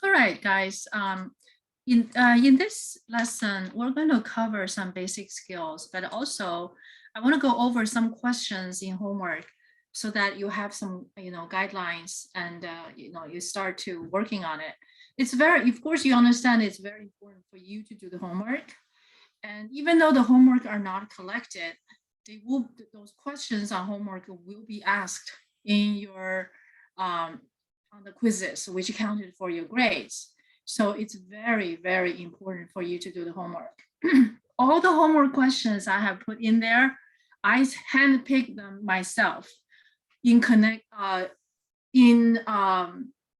All right, guys. In this lesson, we're going to cover some basic skills, but also I want to go over some questions in homework so that you have some, guidelines and you start to working on it. It's very, of course, you understand it's very important for you to do the homework, and even though the homework are not collected, those questions on homework will be asked in your on the quizzes, which counted for your grades. So it's very, very important for you to do the homework. All the homework questions I have put in there, I handpicked them myself in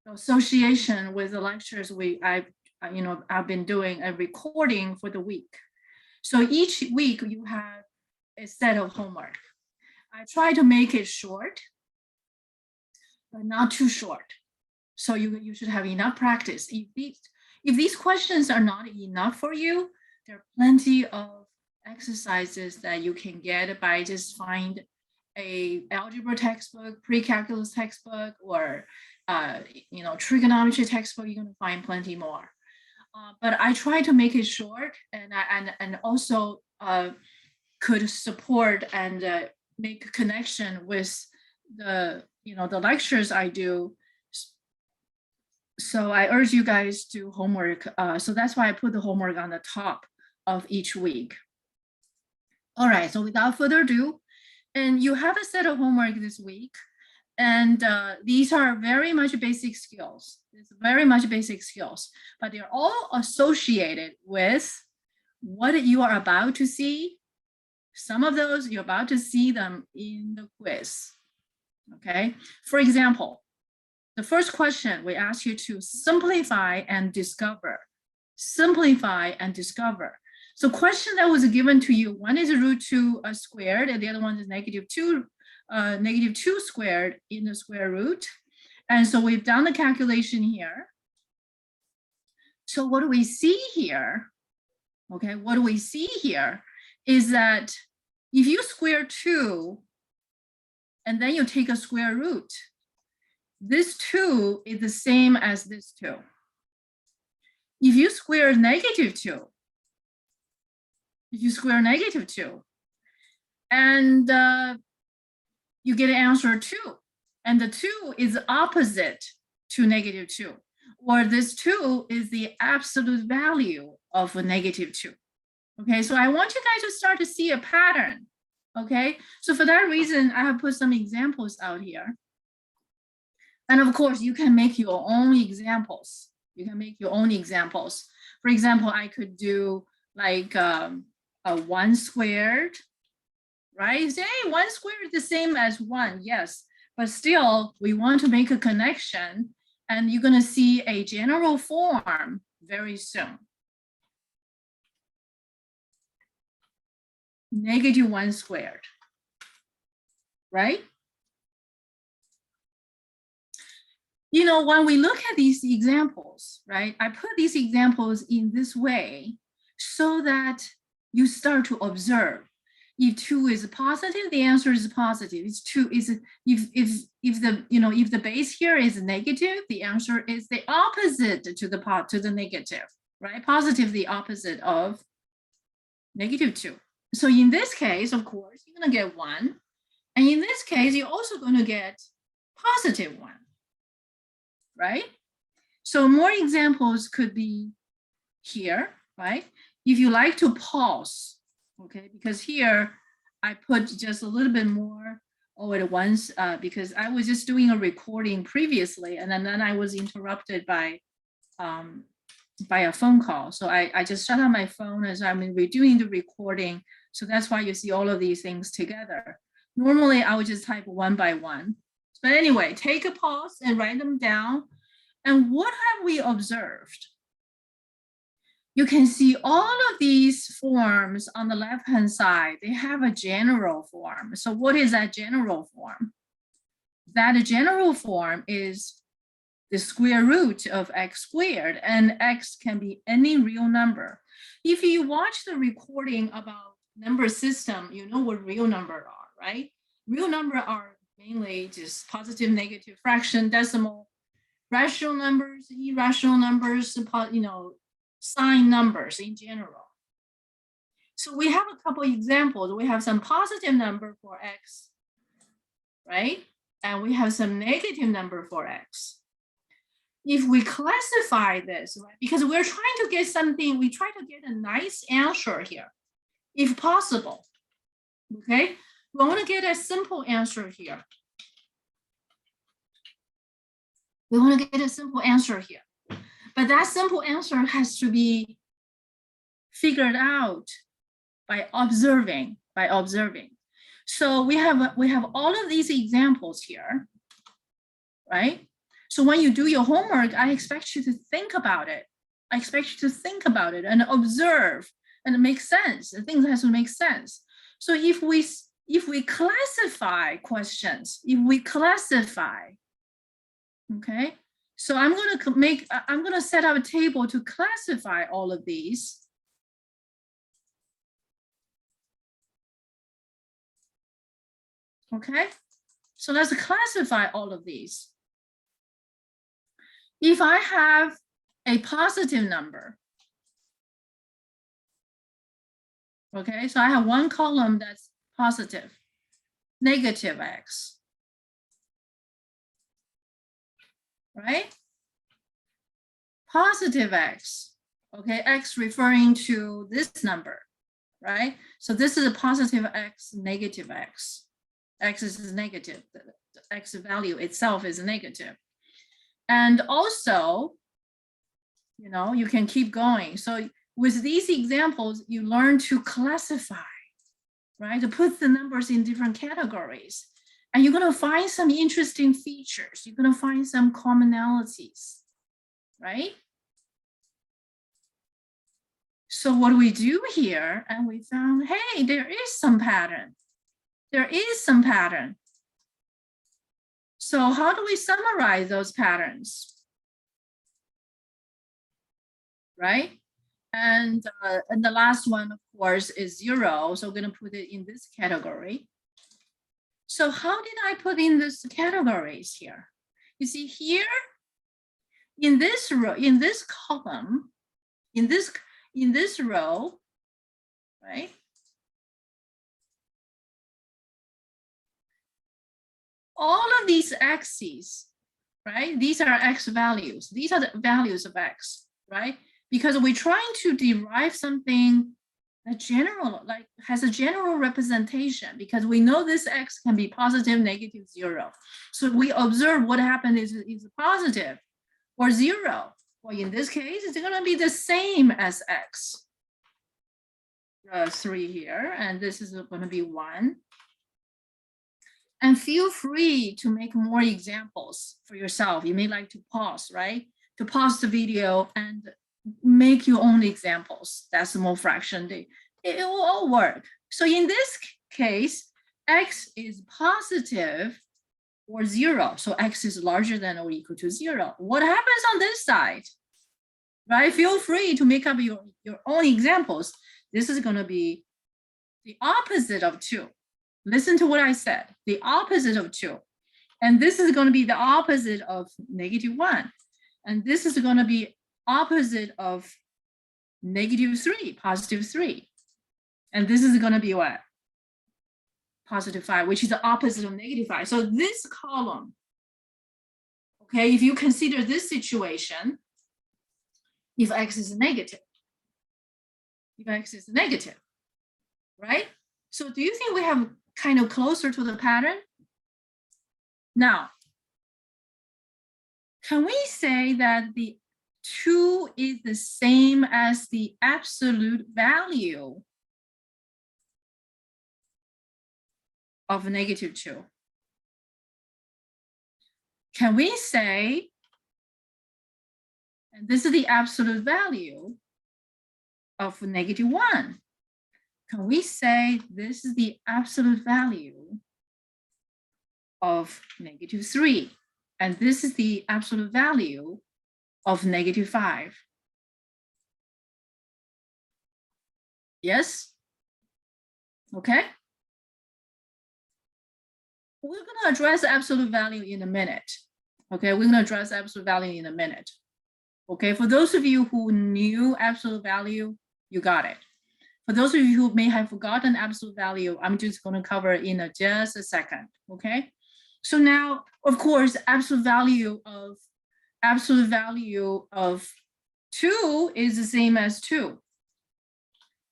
association with the lectures I've been doing a recording for the week. So each week you have a set of homework. I try to make it short, but not too short. So you should have enough practice. If these questions are not enough for you, there are plenty of exercises that you can get by just find a algebra textbook, pre-calculus textbook, or trigonometry textbook. You're gonna find plenty more. But I try to make it short, and also could support and make a connection with the lectures I do. So I urge you guys to do homework. So that's why I put the homework on the top of each week. All right, so without further ado, and you have a set of homework this week, and these are very much basic skills. It's very much basic skills, but they're all associated with what you are about to see. Some of those you're about to see them in the quiz. Okay, for example, the first question, we ask you to simplify and discover. Simplify and discover. So question that was given to you, one is √2 squared, and the other one is -2 squared in the square root. And so we've done the calculation here. So what do we see here? Okay, what do we see here is that if you square 2, and then you take a square root, this 2 is the same as this 2. If you square -2, and you get an answer 2, and the 2 is opposite to -2, or this 2 is the absolute value of a -2. Okay, so I want you guys to start to see a pattern. Okay, so for that reason, I have put some examples out here. And of course, you can make your own examples. You can make your own examples. For example, I could do like a 1 squared, right? Say, hey, 1 squared is the same as 1, yes. But still, we want to make a connection, and you're going to see a general form very soon. -1 squared, right? When we look at these examples, right, I put these examples in this way so that you start to observe. If 2 is positive, the answer is positive. If 2 is, if the base here is negative, the answer is the opposite to the negative, right? Positive, the opposite of -2. So in this case, of course, you're gonna get 1, and in this case, you're also gonna get +1. Right? So more examples could be here, right? If you like to pause, okay, because here I put just a little bit more all at once because I was just doing a recording previously, and then I was interrupted by a phone call. So I just shut down my phone as I'm redoing the recording. So that's why you see all of these things together. Normally I would just type one by one. But anyway, take a pause and write them down. And what have we observed? You can see all of these forms on the left-hand side, they have a general form. So what is that general form? That general form is the square root of x squared, and x can be any real number. If you watch the recording about number system, you know what real number are, right? Real number are mainly just positive, negative, fraction, decimal, rational numbers, irrational numbers, sign numbers in general. So we have a couple examples. We have some positive number for x, right? And we have some negative number for x. If we classify this, right, because we're trying to get something, we try to get a nice answer here, if possible, okay? We want to get a simple answer here. We want to get a simple answer here. But that simple answer has to be figured out by observing. So we have all of these examples here, right? So when you do your homework, I expect you to think about it. I expect you to think about it and observe and make sense. The things has to make sense. So if we classify questions, okay. So I'm going to set up a table to classify all of these. Okay, so let's classify all of these. If I have a positive number, okay, so I have one column that's positive, negative x, right? Positive x, okay, x referring to this number, right? So this is a positive x, negative x. X is negative, the x value itself is negative. And also, you can keep going. So with these examples, you learn to classify, right? To put the numbers in different categories. And you're going to find some interesting features. You're going to find some commonalities, right? So what do we do here? And we found, hey, there is some pattern. There is some pattern. So how do we summarize those patterns? Right? And the last one, of course, is 0. So we're going to put it in this category. So how did I put in these categories here? You see here, in this row, in this column, in this row, right? All of these x's, right? These are x values. These are the values of x, right? Because we're trying to derive something that has a general representation, because we know this x can be positive, negative, 0. So we observe what happened is positive or 0. Well, in this case, it's going to be the same as x. 3 here, and this is going to be 1. And feel free to make more examples for yourself. You may like to pause, right? To pause the video and make your own examples. Decimal fraction, it will all work. So in this case, x is positive or 0. So x is larger than or equal to 0. What happens on this side? Right? Feel free to make up your own examples. This is going to be the opposite of 2. Listen to what I said, the opposite of 2. And this is going to be the opposite of negative 1. And this is going to be opposite of negative 3, positive 3. And this is going to be what? Positive 5, which is the opposite of negative 5. So this column, okay, if you consider this situation, if x is negative, right? So do you think we have kind of closer to the pattern? Now, can we say that the 2 is the same as the absolute value of negative 2? Can we say, and this is the absolute value of negative 1? Can we say this is the absolute value of negative 3? And this is the absolute value of negative 5? Yes? Okay. We're going to address absolute value in a minute. Okay, we're gonna address absolute value in a minute. Okay, for those of you who knew absolute value, you got it. For those of you who may have forgotten absolute value, I'm just gonna cover it in just a second, okay? So now, of course, absolute value of 2 is the same as 2.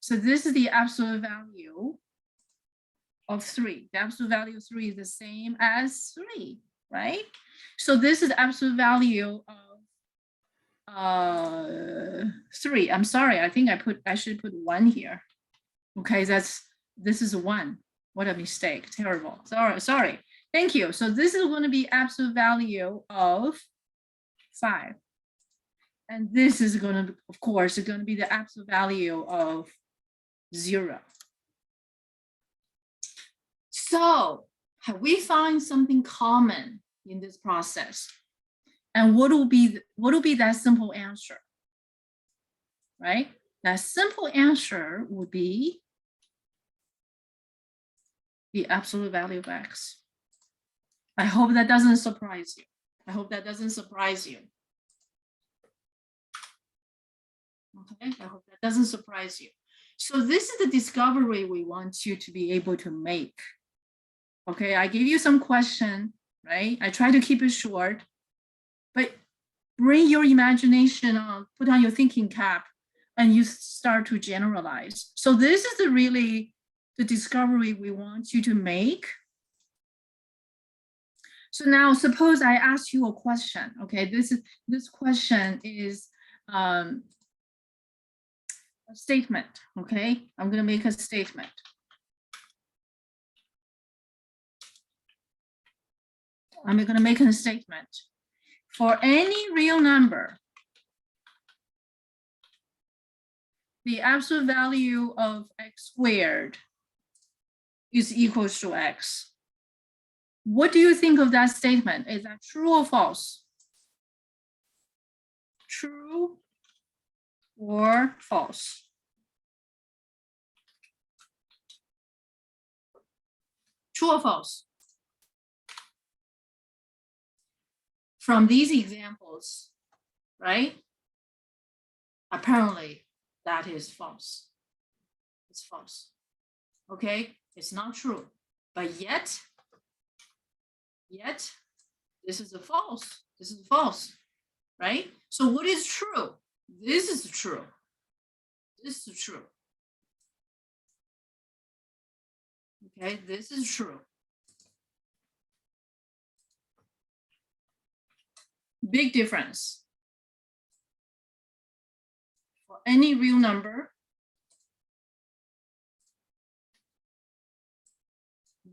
So this is the absolute value of 3. The absolute value of 3 is the same as 3, right? So this is the absolute value of 3. I'm sorry, I think I should put 1 here. Okay, this is 1. What a mistake, terrible. Sorry. Thank you. So this is going to be absolute value of 5. And this is going to, of course, is going to be the absolute value of 0. So have we found something common in this process? And what will be that simple answer? Right? That simple answer would be the absolute value of x. I hope that doesn't surprise you. I hope that doesn't surprise you. Okay, I hope that doesn't surprise you. So this is the discovery we want you to be able to make. Okay, I gave you some question, right? I try to keep it short, but bring your imagination on, put on your thinking cap, and you start to generalize. So this is really the discovery we want you to make. So now suppose I ask you a question, okay? This question is a statement, okay? I'm gonna make a statement. I'm gonna make a statement. For any real number, the absolute value of x squared is equals to x. What do you think of that statement? Is that true or false? True or false? True or false? From these examples, right? Apparently, that is false. It's false. Okay, it's not true. But yet, this is a false. This is false, right? So what is true? This is true. This is true. Okay, this is true. Big difference. For any real number,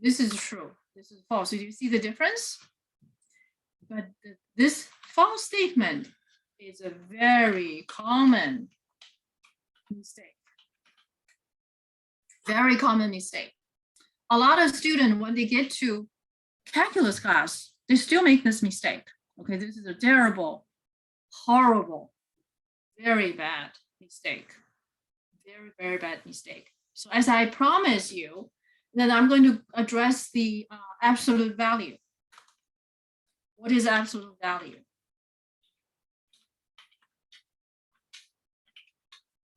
this is true. This is false. So do you see the difference? But this false statement is a very common mistake. Very common mistake. A lot of students, when they get to calculus class, they still make this mistake. Okay, this is a terrible, horrible, very bad mistake. Very, very bad mistake. So as I promise you, then I'm going to address the absolute value. What is absolute value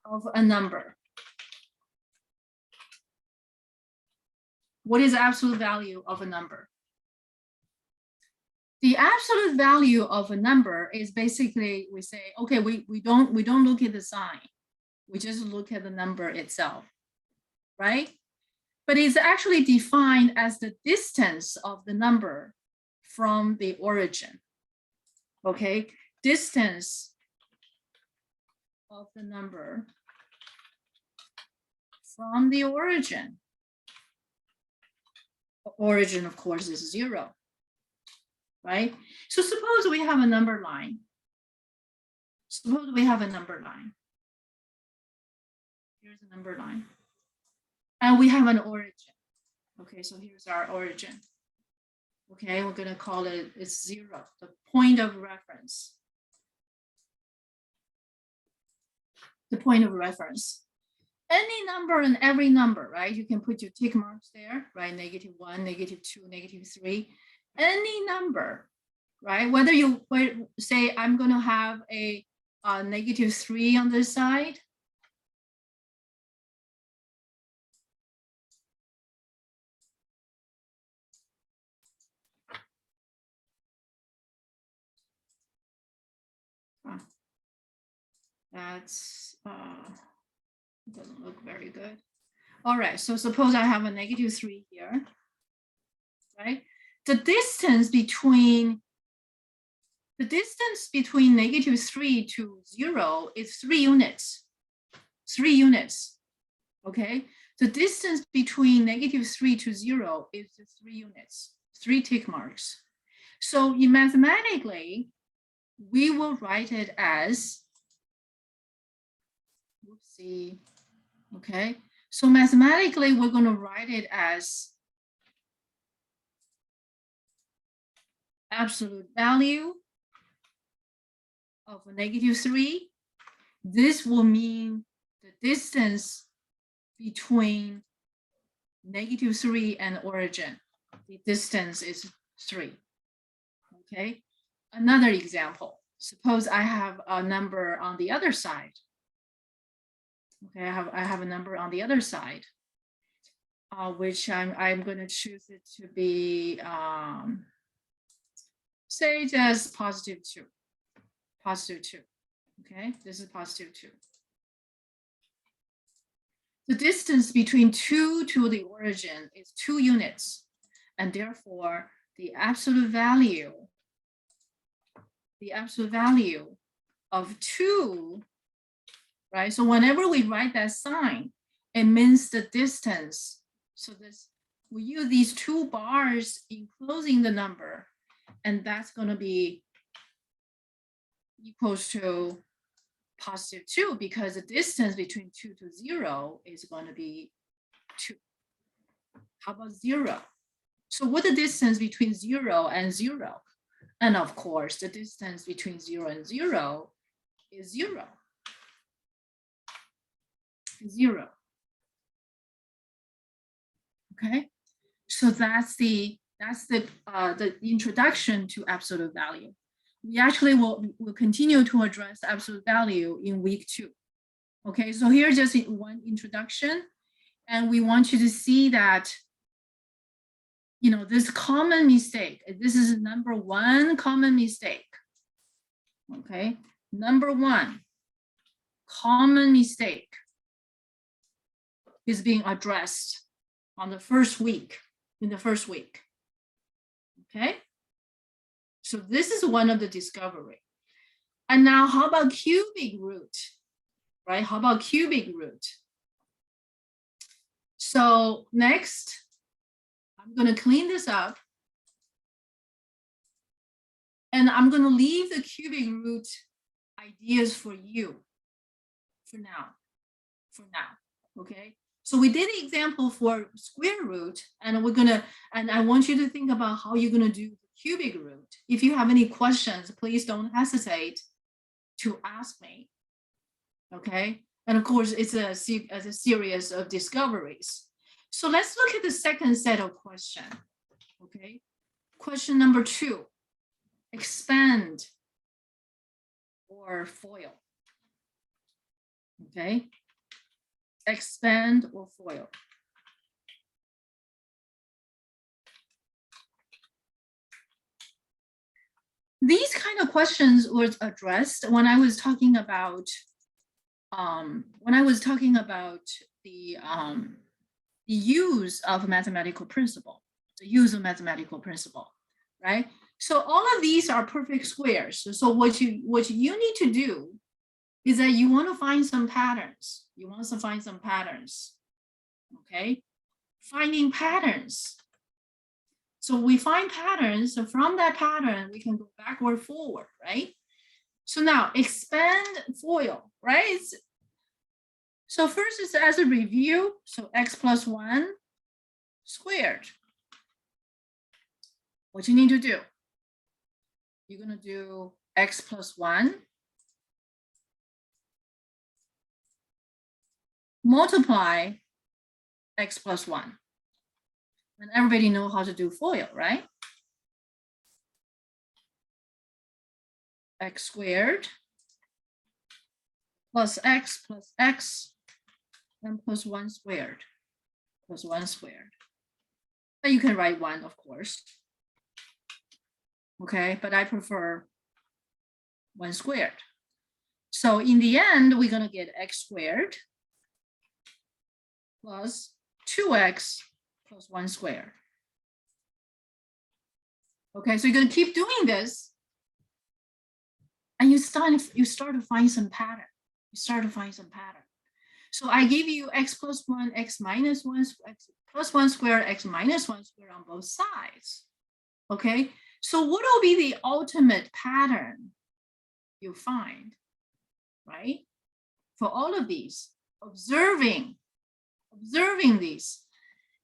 of a number? What is absolute value of a number? The absolute value of a number is basically, we say, okay, we don't look at the sign. We just look at the number itself, right? But it's actually defined as the distance of the number from the origin. Okay, distance of the number from the origin. Origin, of course, is 0, right? So suppose we have a number line. Suppose we have a number line. Here's a number line. And we have an origin. Okay, so here's our origin. Okay, we're gonna call it, it's 0, the point of reference. The point of reference. Any number and every number, right? You can put your tick marks there, right? -1, -2, -3. Any number right? Whether you say I'm going to have a -3 on this side, that's doesn't look very good. All right, so suppose I have a -3 here, right? The distance between -3 to 0 is 3 units. 3 units. Okay. The distance between -3 to 0 is 3 units, 3 tick marks. So mathematically, we will write it as, whoopsie, okay. So mathematically, we're going to write it as absolute value of -3. This will mean the distance between -3 and origin. The distance is 3. Okay. Another example. Suppose I have a number on the other side. Okay, I have a number on the other side, which I'm going to choose it to be, say just +2. +2. Okay, this is +2. The distance between 2 to the origin is 2 units, and therefore the absolute value of 2, right? So whenever we write that sign, it means the distance. So we use these 2 bars enclosing the number, and that's going to be equals to +2, because the distance between 2 to 0 is going to be 2. How about 0? So what the distance between 0 and 0? And of course, the distance between 0 and 0 is 0. 0. Okay, so that's the introduction to absolute value. We actually will continue to address absolute value in week 2. Okay, so here's just one introduction, and we want you to see that, you know, this common mistake. This is number 1 common mistake. Okay, number 1 common mistake is being addressed on the first week, in the first week. Okay, so this is one of the discovery. And now how about cubic root, right? How about cubic root? So next, I'm going to clean this up, and I'm going to leave the cubic root ideas for you for now, okay? So we did the example for square root, and and I want you to think about how you're going to do the cubic root. If you have any questions, please don't hesitate to ask me, okay? And of course, it's a series of discoveries. So let's look at the second set of questions, okay? Question number 2, expand or FOIL, okay? Expand or FOIL. These kind of questions were addressed when I was talking about the use of mathematical principle, right? So all of these are perfect squares. So what you need to do is that you want to find some patterns. Okay? Finding patterns. So we find patterns. So from that pattern, we can go backward, forward, right? So now expand FOIL, right? So first is as a review. So x plus 1 squared. What you need to do? You're going to do x plus 1 multiply x plus 1. And everybody know how to do FOIL, right? x squared plus x and plus 1 squared plus 1 squared. And you can write 1, of course. Okay, but I prefer 1 squared. So in the end, we're going to get x squared plus 2x plus 1 squared. Okay, so you're going to keep doing this, and you start to find some pattern. You start to find some pattern. So I give you x plus 1, x minus 1, x plus 1 squared, x minus 1 squared on both sides. Okay, so what will be the ultimate pattern you find, right? For all of these, observing these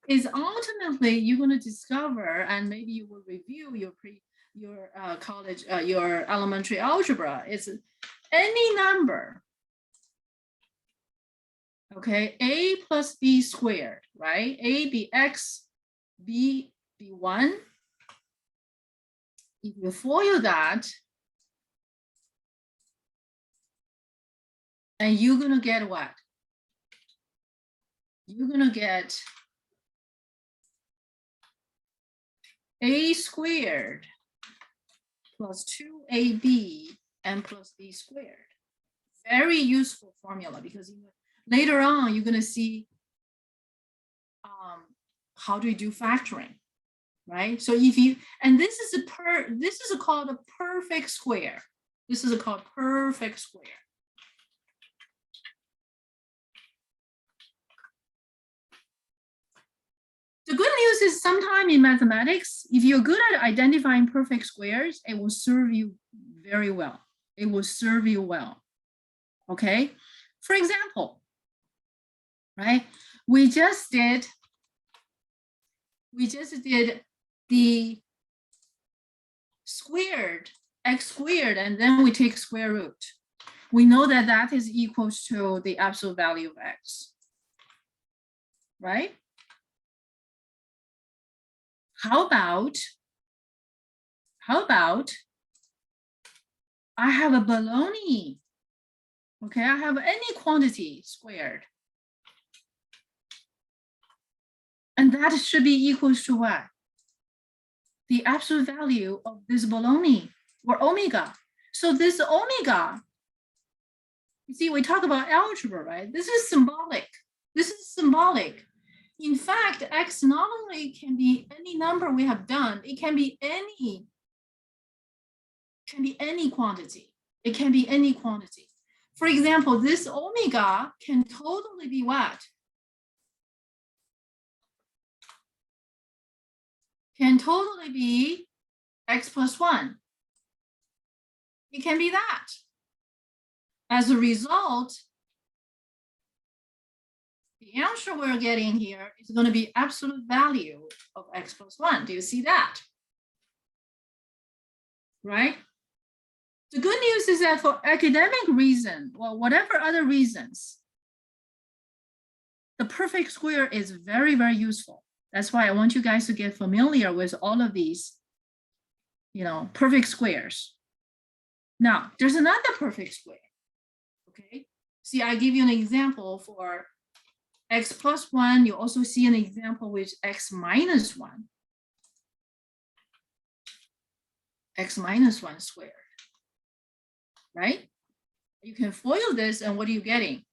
is ultimately you're going to discover, and maybe you will review your college, your elementary algebra. It's any number, okay, a plus b squared, right? A be x, b be 1. If you FOIL that, and you're going to get what? You're going to get a squared plus 2ab and plus b squared. Very useful formula, because later on you're going to see how do you do factoring, right? So if you, and this is called a perfect square. This is called perfect square. The good news is sometimes in mathematics, if you're good at identifying perfect squares, it will serve you very well. It will serve you well. Okay. For example, right? We just did the squared, x squared, and then we take square root. We know that that is equals to the absolute value of x, right? How about I have a bologna? Okay, I have any quantity squared. And that should be equals to what? The absolute value of this bologna, or omega. So this omega, you see, we talk about algebra, right? This is symbolic. This is symbolic. In fact, x not only can be any number we have done, it can be any quantity. It can be any quantity. For example, this omega can totally be what? Can totally be x plus 1. It can be that. As a result, the answer we're getting here is going to be absolute value of x plus 1. Do you see that? Right? The good news is that for academic reason, or whatever other reasons, the perfect square is very, very useful. That's why I want you guys to get familiar with all of these, perfect squares. Now, there's another perfect square, okay? See, I give you an example for x plus 1. You also see an example with x minus 1. X minus 1 squared, right? You can FOIL this, and what are you getting?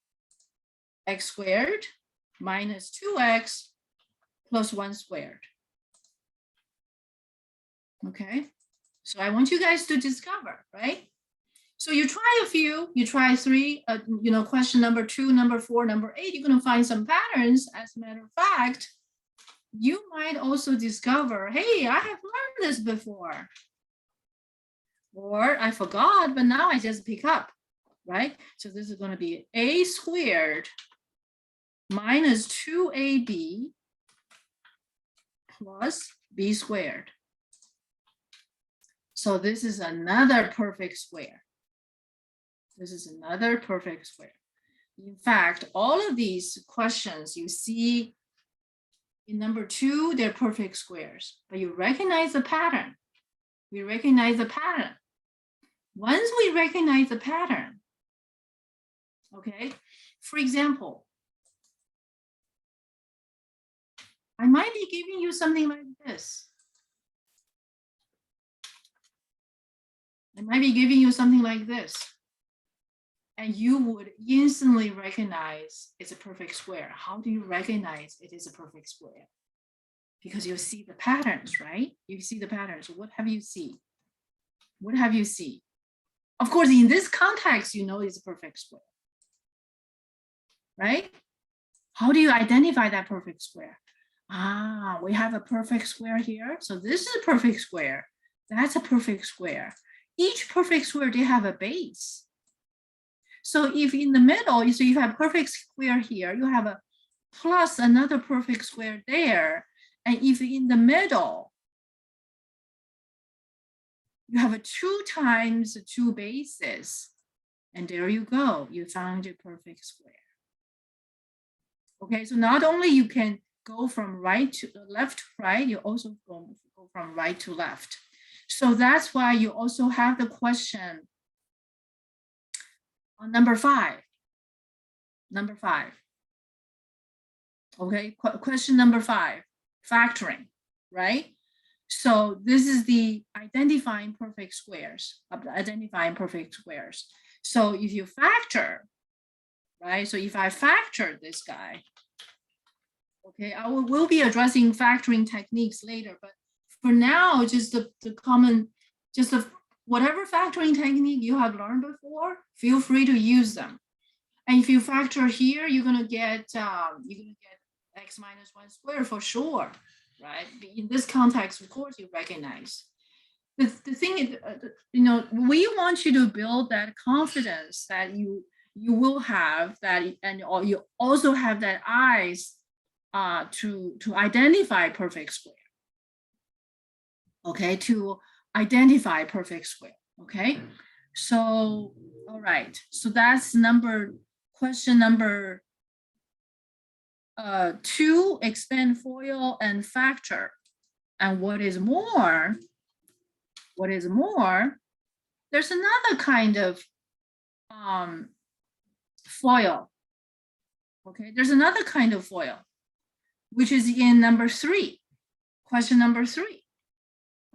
X squared minus 2x plus 1 squared. Okay, so I want you guys to discover, right? So you try a few, you try 3, question number 2, number 4, number 8, you're going to find some patterns. As a matter of fact, you might also discover, hey, I have learned this before. Or I forgot, but now I just pick up, right? So this is going to be a squared minus 2ab plus b squared. So this is another perfect square. This is another perfect square. In fact, all of these questions you see in number 2, they're perfect squares, but you recognize the pattern. We recognize the pattern. Once we recognize the pattern, okay, for example, I might be giving you something like this. I might be giving you something like this. And you would instantly recognize it's a perfect square. How do you recognize it is a perfect square? Because you see the patterns, right? You see the patterns. What have you seen? What have you seen? Of course, in this context, you know it's a perfect square, right? How do you identify that perfect square? Ah, we have a perfect square here. So this is a perfect square. That's a perfect square. Each perfect square, they have a base. So if in the middle, so you have perfect square here, you have a plus another perfect square there. And if in the middle, you have a 2 times 2 bases, and there you go, you found your perfect square. Okay, so not only you can go from right to left to right, you also go from right to left. So that's why you also have the question on number 5. Number 5. Okay, question number 5, factoring, right? So this is the identifying perfect squares, identifying perfect squares. So if you factor, right? So if I factor this guy, okay, I will be addressing factoring techniques later, but for now, just the common, just whatever factoring technique you have learned before, feel free to use them. And if you factor here, you're gonna get x minus 1 squared for sure, right? In this context, of course, you recognize. The thing is, we want you to build that confidence that you will have that, and you also have that eyes to identify perfect square. Okay, to identify perfect square. Okay, so all right, so that's question number 2, expand FOIL and factor. And what is more, there's another kind of FOIL. Okay, there's another kind of FOIL, which is in number 3, question number 3.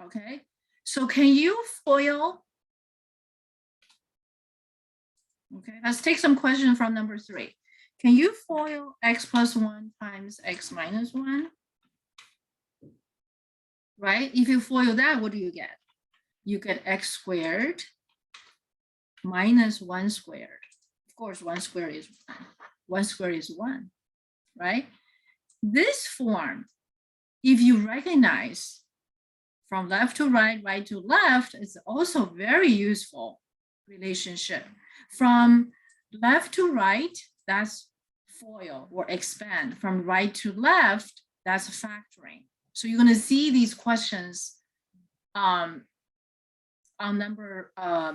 Okay, so can you FOIL? Okay, let's take some questions from number 3. Can you FOIL x plus 1 times x minus 1? Right? If you FOIL that, what do you get? You get x squared minus 1 squared. Of course, 1 squared is 1. 1 squared is 1, right? This form, if you recognize from left to right, right to left, is also very useful relationship. From left to right, that's FOIL or expand. From right to left, that's factoring. So you're going to see these questions on number 5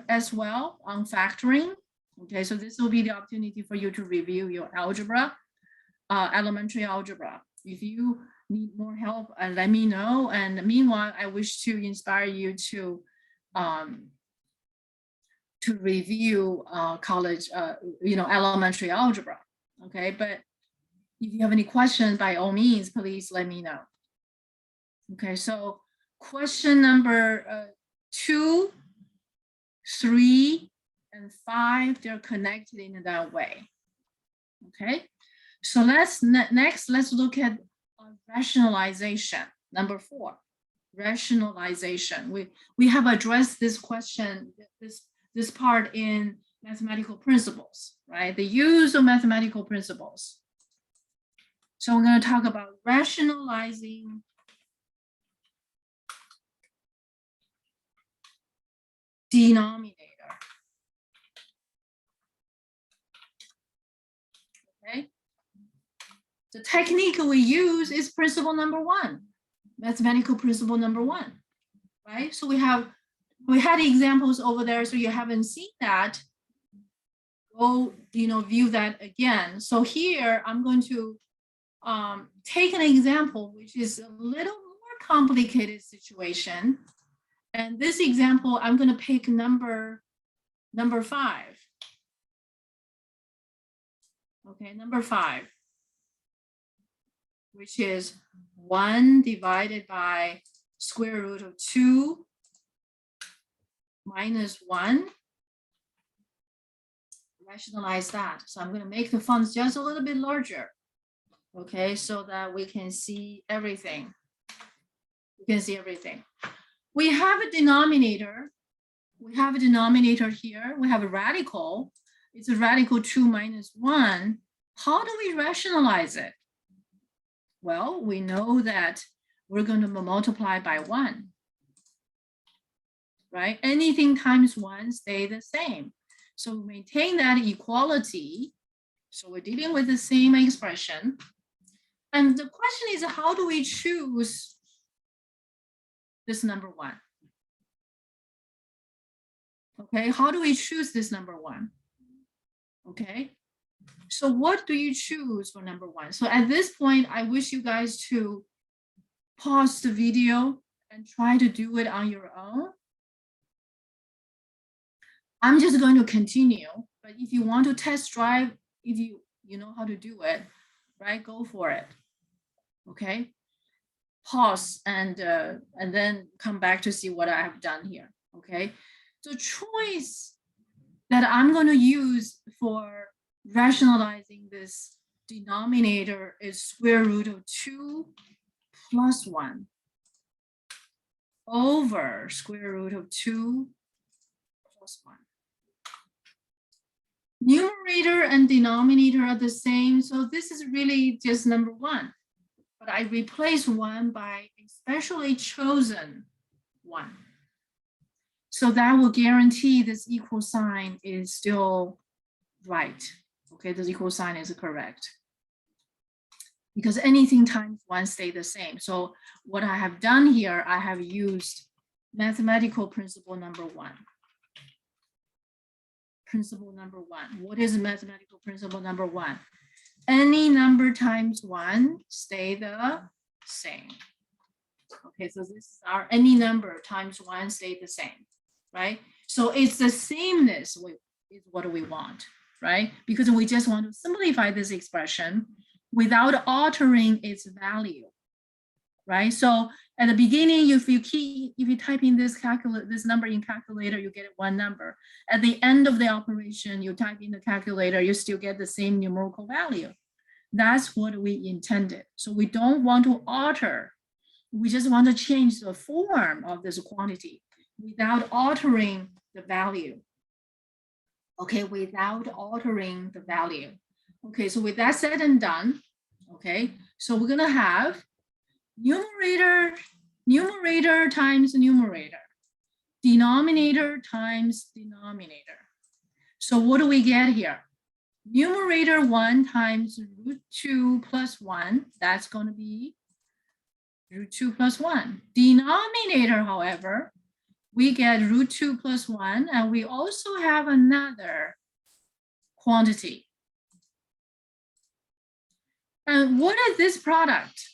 as well, on factoring. Okay, so this will be the opportunity for you to review your algebra, elementary algebra. If you need more help, let me know. And meanwhile, I wish to inspire you to review college, elementary algebra. Okay, but if you have any questions, by all means, please let me know. Okay, so question number 2, 3, and 5, they're connected in that way. Okay, so next let's look at rationalization. Number 4, rationalization. We have addressed this question, this part in mathematical principles, right? The use of mathematical principles. So we're going to talk about rationalizing denominator. Okay. The technique we use is principle number 1, mathematical principle number 1, right? So we had examples over there, so you haven't seen that. Go, view that again. So here I'm going to take an example which is a little more complicated situation. And this example, I'm going to pick number 5. Okay, number 5, which is 1 divided by square root of 2 minus 1. Rationalize that. So I'm going to make the fonts just a little bit larger. Okay, so that we can see everything. We can see everything. We have a denominator. We have a denominator here. We have a radical. It's a radical 2 minus 1. How do we rationalize it? Well, we know that we're going to multiply by 1. Right? Anything times 1 stay the same. So we maintain that equality. So we're dealing with the same expression. And the question is, how do we choose this number 1? Okay, how do we choose this number 1? Okay, so what do you choose for number 1? So at this point, I wish you guys to pause the video and try to do it on your own. I'm just going to continue, but if you want to test drive, if you know how to do it, right, go for it. Okay, pause and then come back to see what I have done here. Okay, the choice that I'm going to use for rationalizing this denominator is square root of 2 plus 1 over square root of 2 plus 1. Numerator and denominator are the same, so this is really just number 1. But I replace 1 by a specially chosen 1. So that will guarantee this equal sign is still right. Okay, this equal sign is correct. Because anything times 1 stay the same. So what I have done here, I have used mathematical principle number 1. Principle number 1. What is mathematical principle number 1? Any number times 1 stay the same. Okay, so this is our any number times 1 stay the same, right? So it's the sameness is what we want, right? Because we just want to simplify this expression without altering its value, right? So at the beginning, if you type in this number in calculator, you get 1 number. At the end of the operation, you type in the calculator, you still get the same numerical value. That's what we intended. So we don't want to alter. We just want to change the form of this quantity without altering the value. Okay, without altering the value. Okay, so with that said and done, okay, so we're gonna have numerator times numerator, denominator times denominator. So what do we get here? Numerator 1 times root 2 plus 1, that's going to be root 2 plus 1. Denominator, however, we get root 2 plus 1, and we also have another quantity. And what is this product?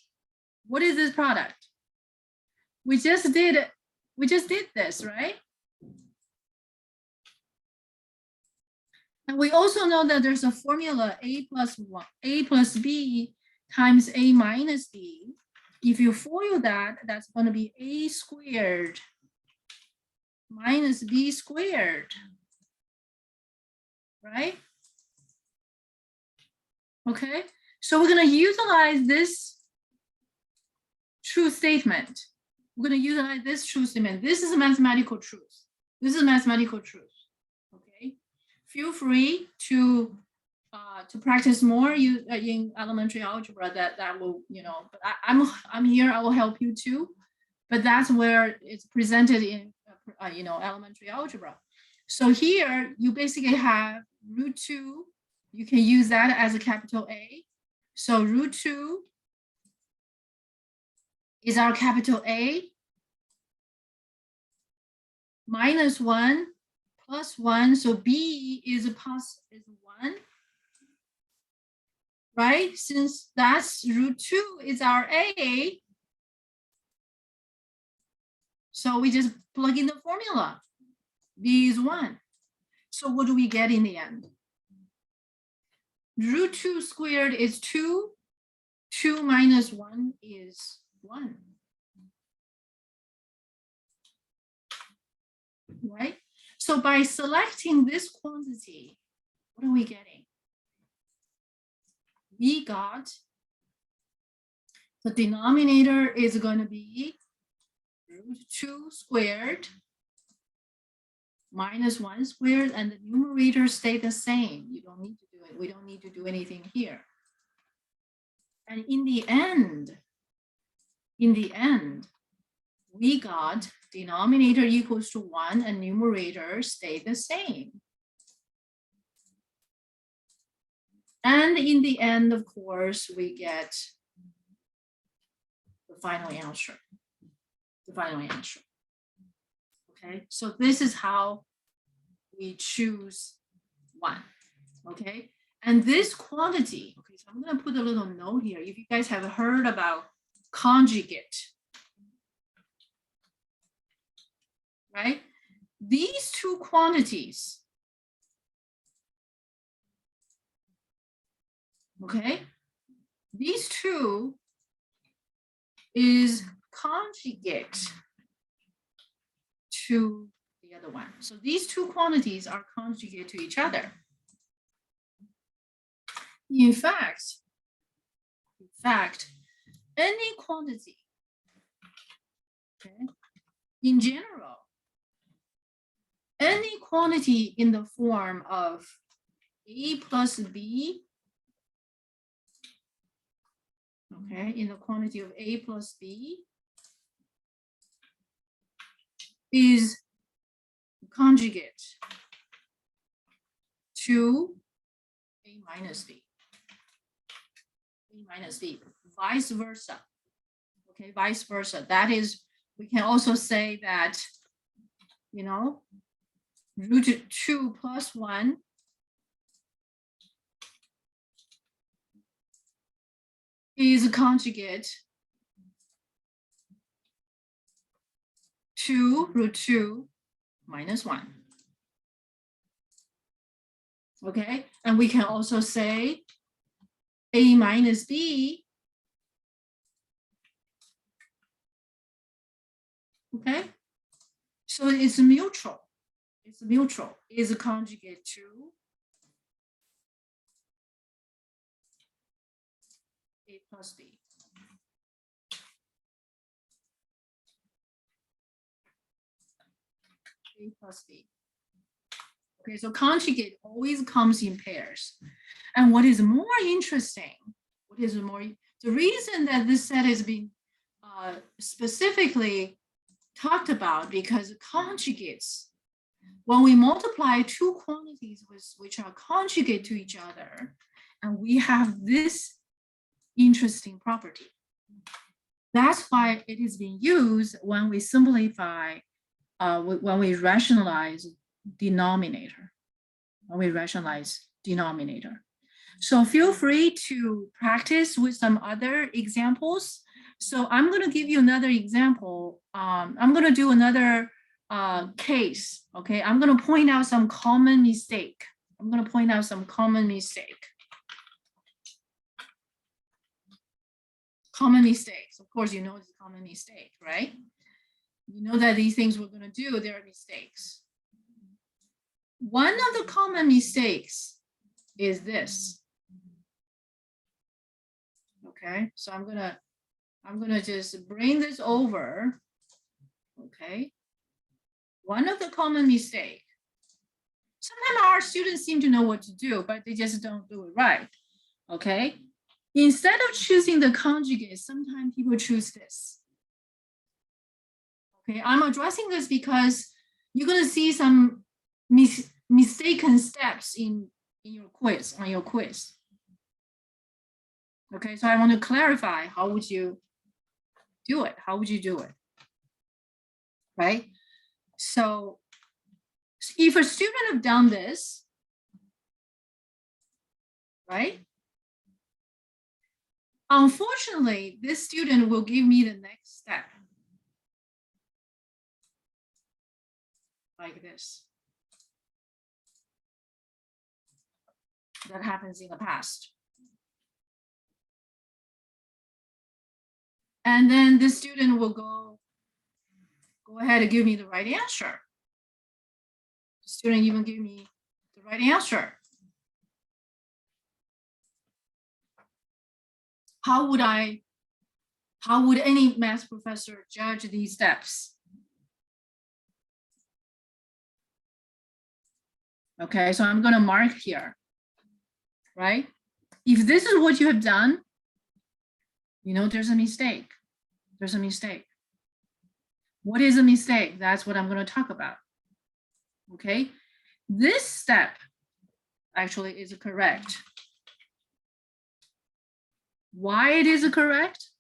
What is this product? We just did this, right? And we also know that there's a formula a plus b times a minus b. If you FOIL that, that's going to be a squared minus b squared, right? Okay, so we're going to utilize this true statement. We're going to utilize this true statement. This is a mathematical truth. This is a mathematical truth. Okay, feel free to practice more in elementary algebra. That will, but I'm here. I will help you too. But that's where it's presented in elementary algebra. So here you basically have root 2. You can use that as a capital A. So root 2 is our capital A, minus 1 plus 1. So B is 1, right? Since that's root 2 is our A, So we just plug in the formula. B is 1. So what do we get in the end? Root 2 squared is 2. 2 minus 1 is 1. Right? So by selecting this quantity, what are we getting? We got the denominator is going to be root 2 squared minus 1 squared, and the numerator stay the same. You don't need to do it. We don't need to do anything here. And in the end, we got denominator equals to 1 and numerator stay the same. And in the end, of course, we get the final answer. Okay, so this is how we choose 1. Okay, and this quantity, okay, so I'm going to put a little note here. If you guys have heard about conjugate, right? These two quantities, okay, these two is conjugate to the other one. So these two quantities are conjugate to each other. In fact, any quantity, okay, in general, any quantity in the form of a plus b, okay, in the quantity of a plus b is conjugate to a minus b. Vice versa. Okay, vice versa. That is, we can also say that, you know, root 2 plus 1 is conjugate to root 2 minus 1. Okay, and we can also say a minus b, okay, so it's mutual. Is conjugate to a plus b. A plus b. Okay, so conjugate always comes in pairs. And what is more interesting, the reason that this set is being specifically talked about, because conjugates, when we multiply two quantities which are conjugate to each other, and we have this interesting property. That's why it is being used when we simplify, when we rationalize denominator. So feel free to practice with some other examples. So I'm going to give you another example. I'm going to do another case. Okay, I'm going to point out some common mistake. Common mistakes. Of course, you know it's a common mistake, right? You know that these things we're going to do, there are mistakes. One of the common mistakes is this. Okay, so I'm gonna just bring this over. Okay, one of the common mistakes. Sometimes our students seem to know what to do, but they just don't do it right. Okay, instead of choosing the conjugate, sometimes people choose this. Okay, I'm addressing this because you're gonna see some mistaken steps in your quiz, on your quiz. Okay, so I want to clarify, how would you do it? Right? So if a student have done this, right? Unfortunately, this student will give me the next step. like this. That happens in the past. And then the student will go ahead and give me the right answer. The student even give me the right answer. How would any math professor judge these steps? Okay, so I'm gonna mark here, right? If this is what you have done, you know, there's a mistake. There's a mistake. What is a mistake? That's what I'm gonna talk about. Okay, this step actually is correct. Why it is correct?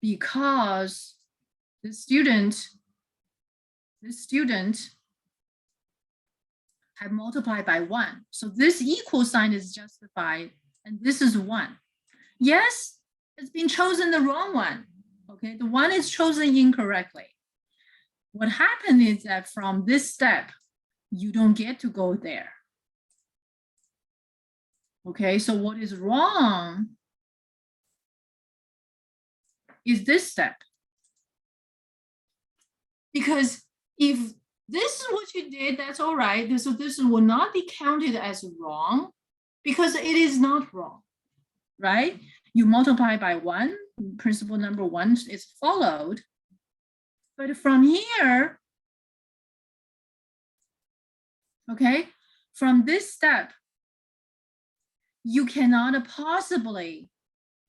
Because the student had multiplied by 1. So this equal sign is justified, and this is 1. Yes, it's been chosen the wrong one. Okay, the 1 is chosen incorrectly. What happened is that from this step, you don't get to go there. Okay, so what is wrong is this step. Because if this is what you did, that's all right. So this will not be counted as wrong because it is not wrong, right? You multiply by 1, principle number 1 is followed. But from here, okay, from this step, you cannot possibly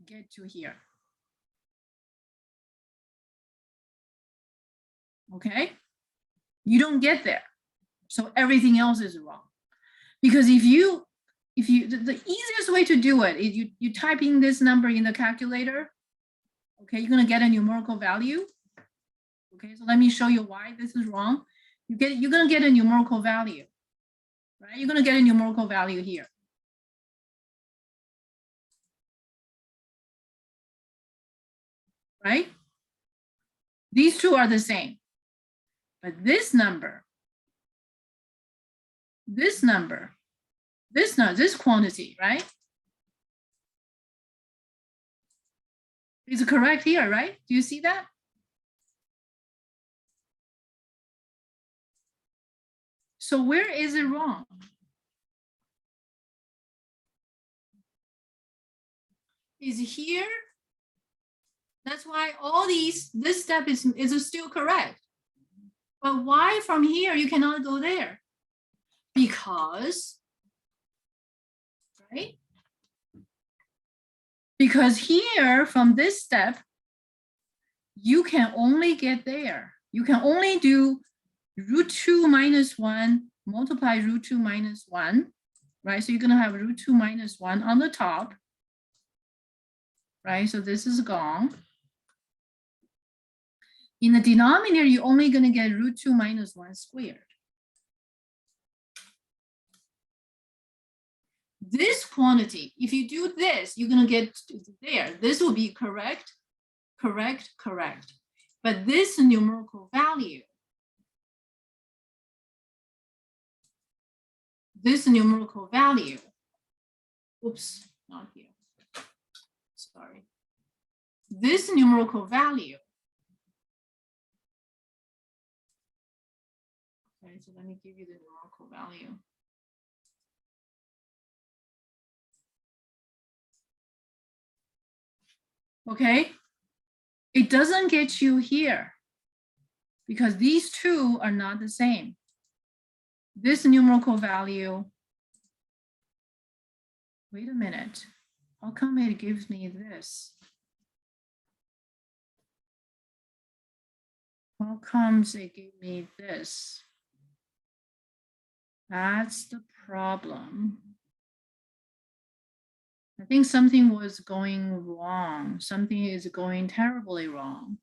get to here. Okay, you don't get there. So everything else is wrong. Because if you the easiest way to do it is you type in this number in the calculator. Okay, you're gonna get a numerical value. Okay, so let me show you why this is wrong. You're gonna get a numerical value, right? You're gonna get a numerical value here. Right? These two are the same. But this number, this quantity, right? Is correct here, right? Do you see that? So where is it wrong? Is here? That's why all this step is still correct. But why from here you cannot go there? Because, right? Because here from this step, you can only get there. You can only do root 2 minus 1 multiply root 2 minus 1, right? So you're gonna have root 2 minus 1 on the top, right? So this is gone. In the denominator, you're only gonna get root 2 minus 1 squared. This quantity, if you do this, you're gonna get there. This will be correct, correct, correct. But this numerical value, oops, not here, sorry. This numerical value, okay, so let me give you the numerical value. Okay, it doesn't get you here because these two are not the same. This numerical value, wait a minute, how come it gives me this? How comes it gave me this? That's the problem. I think something was going wrong. Something is going terribly wrong.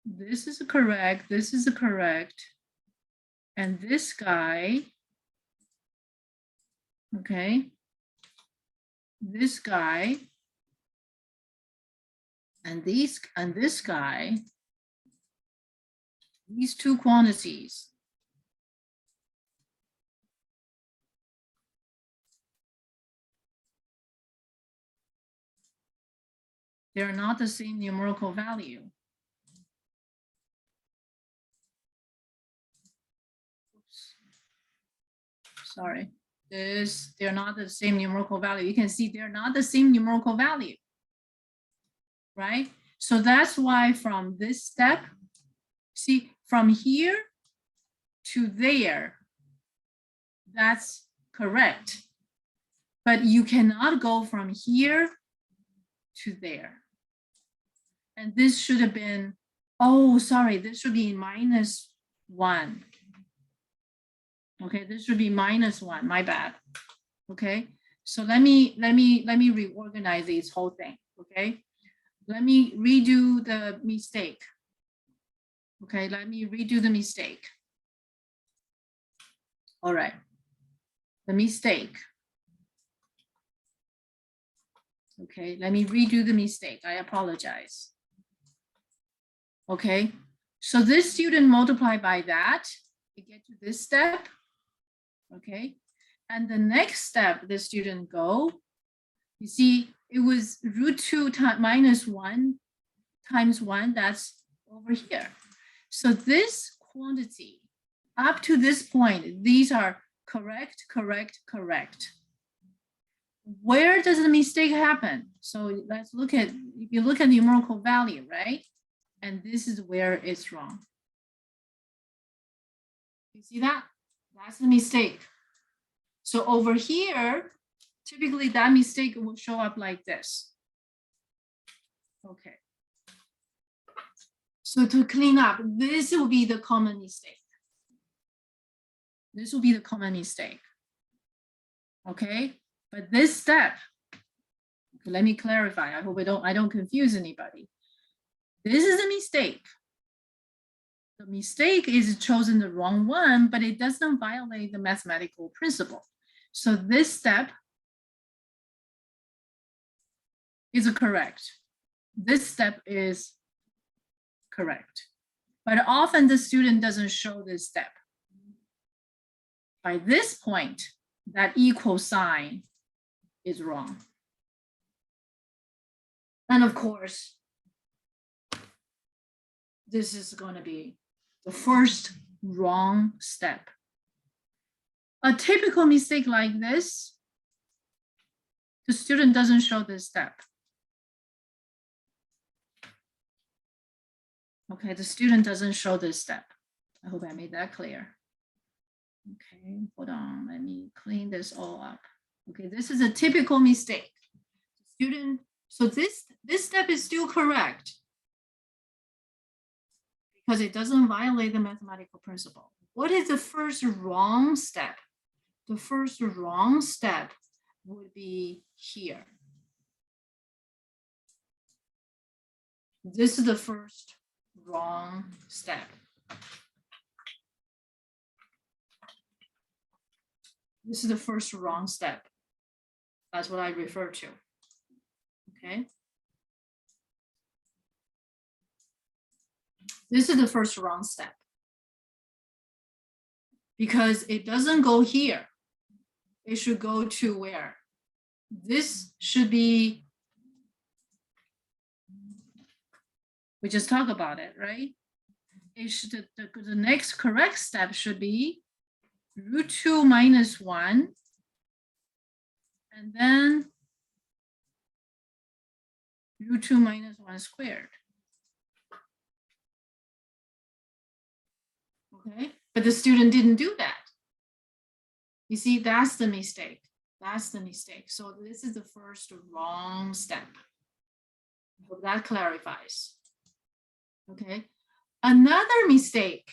This is correct. This is correct. And this guy, okay, this guy, and this guy These two quantities. They're not the same numerical value. Oops. Sorry, they're not the same numerical value. You can see they're not the same numerical value, right? So that's why from this step, see, from here to there, that's correct. But you cannot go from here to there. And this should have been, oh, sorry, this should be -1. Okay, this should be -1, my bad. Okay, so let me reorganize this whole thing. Okay, let me redo the mistake. Okay, let me redo the mistake. All right, the mistake. Okay, let me redo the mistake. I apologize. Okay, so this student multiply by that to get to this step. Okay, and the next step the student go, you see, it was √2 -1 times 1, that's over here. So this quantity, up to this point, these are correct, correct, correct. Where does the mistake happen? So let's look at, if you look at the numerical value, right? And this is where it's wrong. You see that? That's the mistake. So over here, typically that mistake will show up like this. Okay. So to clean up, this will be the common mistake. This will be the common mistake. Okay, but this step, okay, let me clarify. I hope I don't confuse anybody. This is a mistake. The mistake is chosen the wrong one, but it doesn't violate the mathematical principle. So this step is correct. This step is correct. But often the student doesn't show this step. By this point, that equal sign is wrong. And of course, this is going to be the first wrong step. A typical mistake like this, the student doesn't show this step. Okay, the student doesn't show this step. I hope I made that clear. Okay, hold on, let me clean this all up. Okay, this is a typical mistake. Student, so this step is still correct because it doesn't violate the mathematical principle. What is the first wrong step? The first wrong step would be here. This is the first wrong step. This is the first wrong step. That's what I refer to. Okay. This is the first wrong step. Because it doesn't go here. It should go to where? This should be, we just talked about it, right? It should, the next correct step should be √2 - 1, and then √2 - 1 squared. Okay, but the student didn't do that. You see, that's the mistake. That's the mistake. So this is the first wrong step. I hope that clarifies. Okay, another mistake.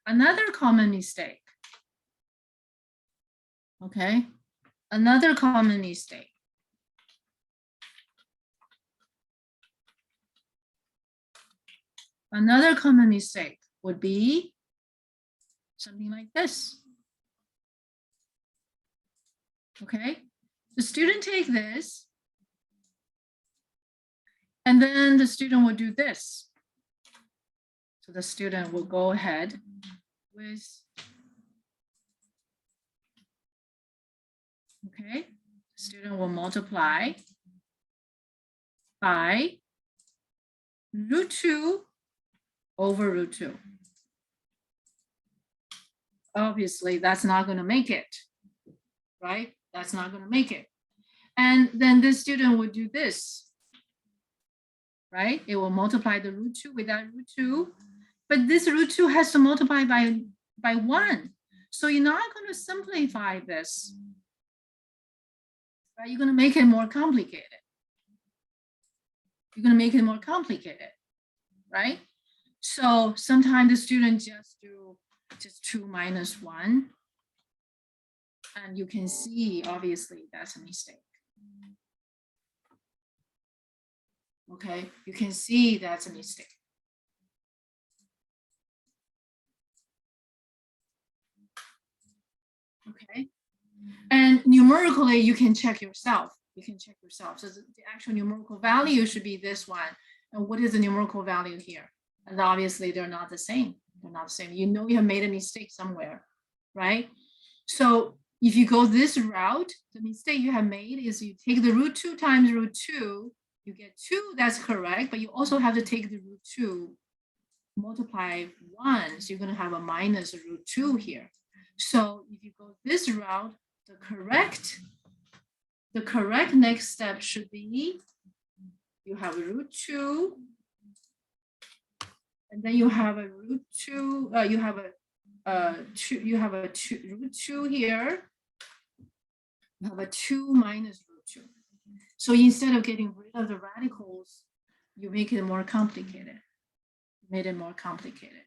Another common mistake. Okay, another common mistake. Another common mistake would be something like this. Okay, the student take this, and then the student will do this. So the student will go ahead with, okay, the student will multiply by root 2 over root 2. Obviously, that's not going to make it, right? That's not going to make it. And then this student would do this, right? It will multiply the root 2 with that root 2, but this root 2 has to multiply by 1. So you're not going to simplify this, right? You're going to make it more complicated. You're going to make it more complicated, right? So sometimes the student just do just 2 minus 1. And you can see, obviously, that's a mistake. Okay, you can see that's a mistake. Okay, and numerically, you can check yourself. You can check yourself. So the actual numerical value should be this one. And what is the numerical value here? And obviously, they're not the same. They're not the same. You know you have made a mistake somewhere, right? So if you go this route, the mistake you have made is you take the root 2 times root 2, you get 2, that's correct, but you also have to take the root 2, multiply 1, so you're going to have a minus root 2 here. So if you go this route, the correct next step should be you have a root 2, and then you have a root 2, you have a root 2 here. You have a 2 minus root 2. So instead of getting rid of the radicals, you make it more complicated. You made it more complicated.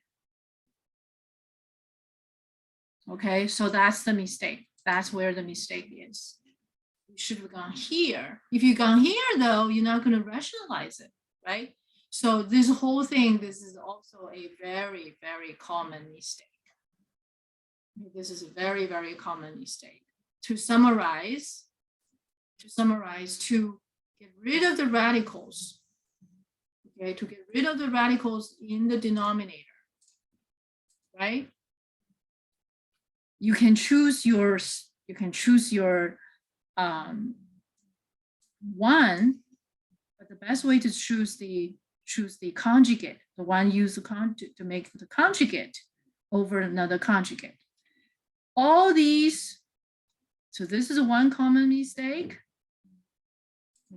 Okay, so that's the mistake. That's where the mistake is. You should have gone here. If you've gone here, though, you're not going to rationalize it, right? So this whole thing, this is also a very, very common mistake. This is a very, very common mistake. To summarize, to get rid of the radicals, okay, to get rid of the radicals in the denominator, right? You can choose your one, but the best way to choose the conjugate, the one used to make the conjugate over another conjugate. All these, so this is one common mistake.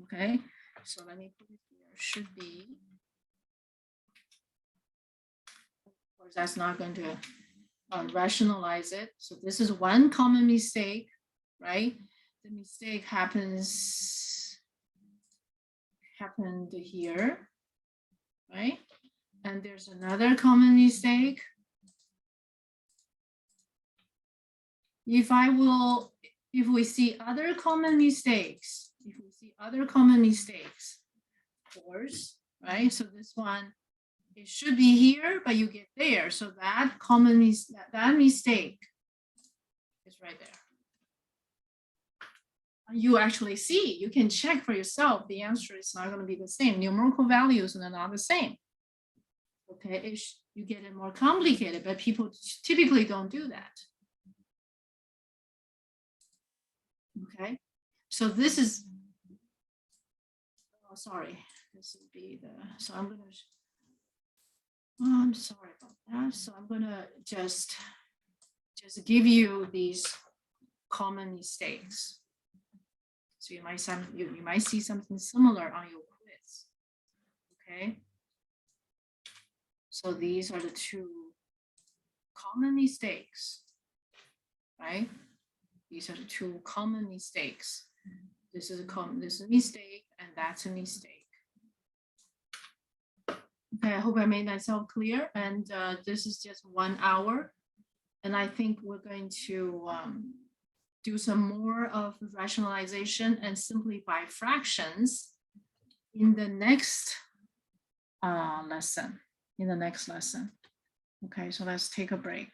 Okay, so let me put it here, should be, of course, that's not going to rationalize it. So this is one common mistake, right? The mistake happened here, right? And there's another common mistake. If we see other common mistakes, of course, right? So this one, it should be here, but you get there. So that mistake is right there. You actually see, you can check for yourself. The answer is not going to be the same. Numerical values are not the same. Okay, you get it more complicated, but people typically don't do that. Okay, so this is, oh, sorry, this would be the, so I'm going to, oh, I'm sorry about that. So I'm going to just give you these common mistakes. So you might see something similar on your quiz. Okay. So these are the two common mistakes, right? These are the two common mistakes. This is a mistake, and that's a mistake. Okay, I hope I made myself clear. And this is just 1 hour. And I think we're going to do some more of rationalization and simplify fractions in the next lesson. Okay, so let's take a break.